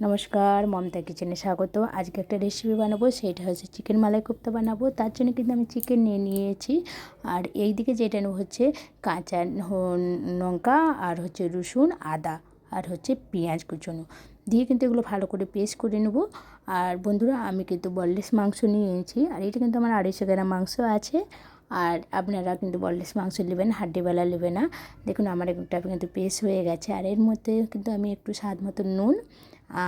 নমস্কার, মমতা কিচেনে স্বাগত। আজকে একটা রেসিপি বানাবো, সেটা হচ্ছে চিকেন মালাই কোপ্তা বানাবো। তার জন্য কিন্তু আমি চিকেন নিয়ে নিয়েছি। আর এই দিকে যেটা নেব হচ্ছে কাঁচা লঙ্কা, আর হচ্ছে রসুন, আদা, আর হচ্ছে পেঁয়াজ কুচনো দিয়ে কিন্তু এগুলো ভালো করে পেস্ট করে নেব। আর বন্ধুরা, আমি কিন্তু বনলেস মাংস নিয়ে নিয়েছি। আর এটা কিন্তু আমার 250 গ্রাম মাংস আছে। আর আপনারা কিন্তু বনলেস মাংস নেবেন, হাড্ডিওয়ালা নেবে না। দেখুন আমার একটা কিন্তু পেস্ট হয়ে গেছে। আর এর মধ্যে কিন্তু আমি একটু স্বাদ মতো নুন,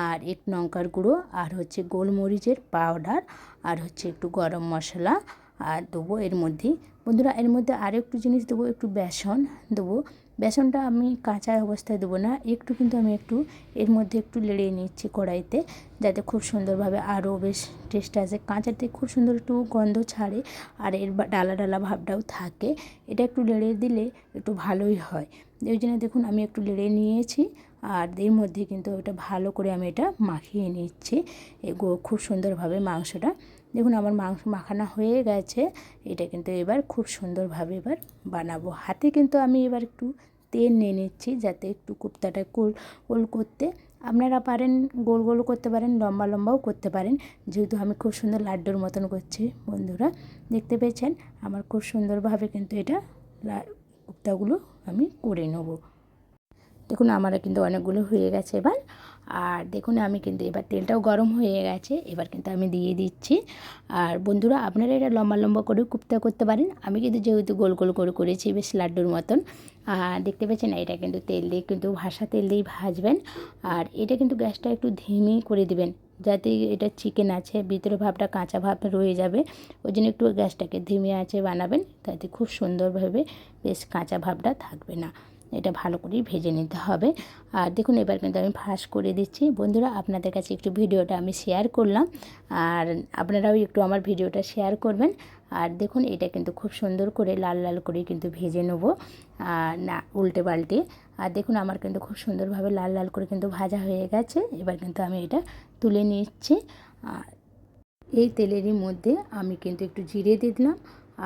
আর একটু লঙ্কার গুঁড়ো, আর হচ্ছে গোলমরিচের পাউডার, আর হচ্ছে একটু গরম মশলা আর দেবো এর মধ্যেই। বন্ধুরা, এর মধ্যে আরও একটু জিনিস দেবো, একটু বেসন দেবো। বেসনটা আমি কাঁচা অবস্থায় দেবো না, একটু কিন্তু আমি একটু এর মধ্যে একটু লেড়ে নিচ্ছি কড়াইতে, যাতে খুব সুন্দরভাবে আরও বেশ টেস্ট আসে। কাঁচাতে খুব সুন্দর একটু গন্ধ ছাড়ে, আর এর ডালা ডালা ভাবটাও থাকে। এটা একটু লেড়ে দিলে একটু ভালোই হয়। ওই জন্য দেখুন আমি একটু লেড়ে নিয়েছি। আর এর মধ্যে কিন্তু ওটা ভালো করে আমি এটা মাখিয়ে নিচ্ছি খুব সুন্দরভাবে মাংসটা। দেখুন আমার মাংস মাখানো হয়ে গেছে। এটা কিন্তু এবার খুব সুন্দরভাবে এবার বানাবো। হাতে কিন্তু আমি এবার একটু তেল নিয়ে নিচ্ছি, যাতে একটু কোপ্তাটা গোল করতে। আপনারা পারেন গোল গোল করতে পারেন, লম্বা লম্বাও করতে পারেন। যেহেতু আমি খুব সুন্দর লাড্ডুর মতন করছি, বন্ধুরা দেখতে পেয়েছেন আমার খুব সুন্দরভাবে কিন্তু এটা কোপ্তাগুলো আমি করে নেবো। দেখুন আমার কিন্তু অনেকগুলো হয়ে গেছে এবার। আর দেখুন আমি কিন্তু এবার তেলটাও গরম হয়ে গেছে, এবার কিন্তু আমি দিয়ে দিচ্ছি। আর বন্ধুরা, আপনারা এটা লম্বা লম্বা করেও কোপ্তা করতে পারেন। আমি কিন্তু যেহেতু গোল গোল করে করেছি বেশ লাড্ডুর মতন। আর দেখতে পাচ্ছেন এটা কিন্তু তেল দিয়ে কিন্তু তেল দিয়েই ভাজবেন। আর এটা কিন্তু গ্যাসটা একটু ধিমি করে দিবেন, যাতে এটা চিকেন আছে ভিতরে ভাবটা কাঁচা ভাবটা রয়ে যাবে। ওই জন্য একটু গ্যাসটাকে ধিমে আঁচে বানাবেন, তাতে খুব সুন্দরভাবে বেশ কাঁচা ভাবটা থাকবে না। এটা ভালো করেই ভেজে নিতে হবে। আর দেখুন এবার কিন্তু আমি ফাঁস করে দিচ্ছি। বন্ধুরা, আপনাদের কাছে একটু ভিডিওটা আমি শেয়ার করলাম, আর আপনারাও একটু আমার ভিডিওটা শেয়ার করবেন। আর দেখুন এটা কিন্তু খুব সুন্দর করে লাল লাল করে কিন্তু ভেজে নেব, আর না উল্টে পাল্টে। আর দেখুন আমার কিন্তু খুব সুন্দরভাবে লাল লাল করে কিন্তু ভাজা হয়ে গেছে। এবার কিন্তু আমি এটা তুলে নিচ্ছি। আর এই তেলেরই মধ্যে আমি কিন্তু একটু জিরে দিয়ে দিলাম,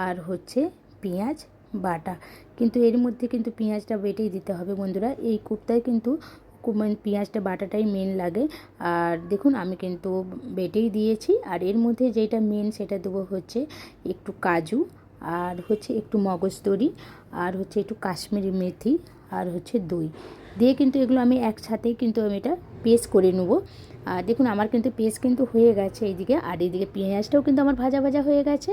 আর হচ্ছে পেঁয়াজ বাটা। কিন্তু এর মধ্যে কিন্তু পেঁয়াজটা বেটেই দিতে হবে বন্ধুরা। এই কোপ্তায় কিন্তু পেঁয়াজটা বাটাটাই মেন লাগে। আর দেখুন আমি কিন্তু বেটেই দিয়েছি। আর এর মধ্যে যেটা মেন সেটা দেবো হচ্ছে একটু কাজু, আর হচ্ছে একটু মগজতরি, আর হচ্ছে একটু কাশ্মীরি মেথি, আর হচ্ছে দই দিয়ে কিন্তু এগুলো আমি একসাথেই কিন্তু আমি এটা পেস্ট করে নেবো। আর দেখুন আমার কিন্তু পেস্ট কিন্তু হয়ে গেছে এইদিকে। আর এইদিকে পেঁয়াজটাও কিন্তু আমার ভাজা ভাজা হয়ে গেছে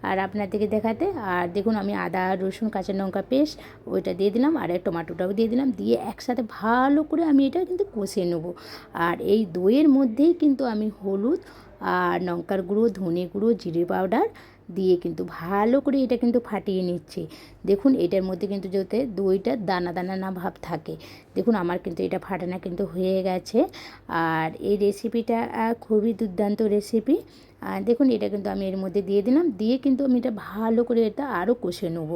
আর আপনাদেরকে দেখাতে। আর দেখুন আমি আদা রসুন কাঁচা লঙ্কা পেস্ট ওইটা দিয়ে দিলাম, আর টমেটোটাও দিয়ে দিলাম, দিয়ে একসাথে ভালো করে আমি এটা কিন্তু কষে নেব। আর এই দইয়ের মধ্যেই কিন্তু আমি হলুদ আর লঙ্কার গুঁড়ো, ধনে গুঁড়ো, জিরে পাউডার দিয়ে কিন্তু ভালো করে এটা কিন্তু ফাটিয়ে নিচ্ছি। দেখুন এটার মধ্যে কিন্তু যাতে দইটা দানা দানা না ভাব থাকে। দেখুন আমার কিন্তু এটা ফাটানো কিন্তু হয়ে গেছে। আর এই রেসিপিটা খুবই দুর্দান্ত রেসিপি। আর দেখুন এটা কিন্তু আমি এর মধ্যে দিয়ে দিলাম, দিয়ে কিন্তু আমি এটা ভালো করে এটা আরও কষে নেব।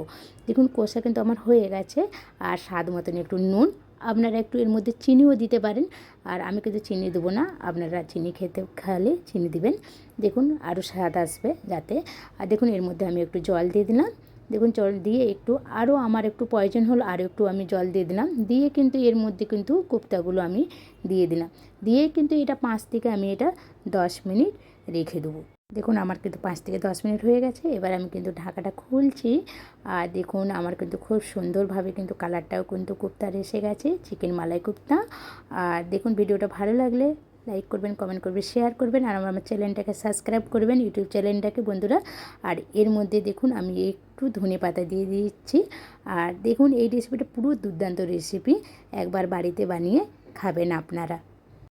দেখুন কষা কিন্তু আমার হয়ে গেছে। আর স্বাদ মতন একটু নুন, আপনারা একটু এর মধ্যে চিনিও দিতে পারেন। আর আমি কিন্তু চিনি দেবো না, আপনারা চিনি খেলে চিনি দিবেন। দেখুন আরও স্বাদ আসবে যাতে। আর দেখুন এর মধ্যে আমি একটু জল দিয়ে দিলাম। দেখুন জল দিয়ে একটু আরও আমার একটু প্রয়োজন হলো, আরও একটু আমি জল দিয়ে দিলাম, দিয়ে কিন্তু এর মধ্যে কিন্তু কোপ্তাগুলো আমি দিয়ে দিলাম, দিয়ে কিন্তু এটা 5 থেকে আমি এটা 10 মিনিট রেখে দেবো। দেখুন আমার কিন্তু 5 থেকে 10 মিনিট হয়ে গেছে। এবার আমি কিন্তু ঢাকাটা খুলছি। আর দেখুন আমার কিন্তু খুব সুন্দরভাবে কিন্তু কালারটাও কিন্তু কোপ্তার এসে গেছে, চিকেন মালাই কোপ্তা। আর দেখুন ভিডিওটা ভালো লাগলে লাইক করবেন, কমেন্ট করবেন, শেয়ার করবেন, আর আমার চ্যানেলটাকে সাবস্ক্রাইব করবেন, ইউটিউব চ্যানেলটাকে বন্ধুরা। আর এর মধ্যে দেখুন আমি একটু ধনেপাতা দিয়ে দিচ্ছি। আর দেখুন এই রেসিপিটা পুরো দুর্দান্ত রেসিপি, একবার বাড়িতে বানিয়ে খাবেন আপনারা।